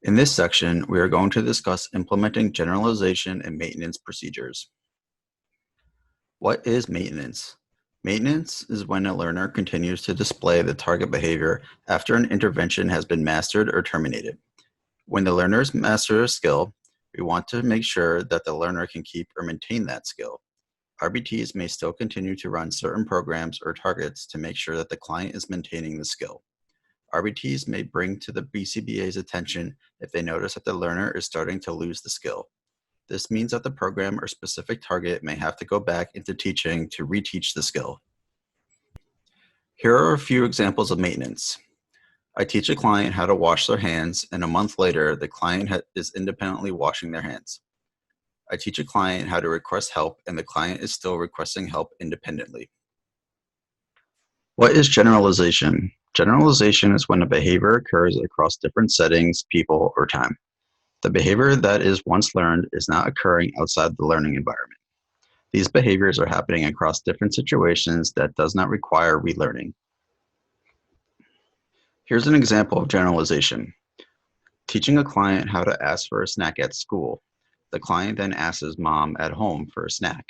In this section, we are going to discuss implementing generalization and maintenance procedures. What is maintenance? Maintenance is when a learner continues to display the target behavior after an intervention has been mastered or terminated. When the learners master a skill, we want to make sure that the learner can keep or maintain that skill. RBTs may still continue to run certain programs or targets to make sure that the client is maintaining the skill. RBTs may bring to the BCBA's attention if they notice that the learner is starting to lose the skill. This means that the program or specific target may have to go back into teaching to reteach the skill. Here are a few examples of maintenance. I teach a client how to wash their hands, and a month later, the client is independently washing their hands. I teach a client how to request help, and the client is still requesting help independently. What is generalization? Generalization is when a behavior occurs across different settings, people, or time. The behavior that is once learned is not occurring outside the learning environment. These behaviors are happening across different situations that does not require relearning. Here's an example of generalization. Teaching a client how to ask for a snack at school. The client then asks his mom at home for a snack.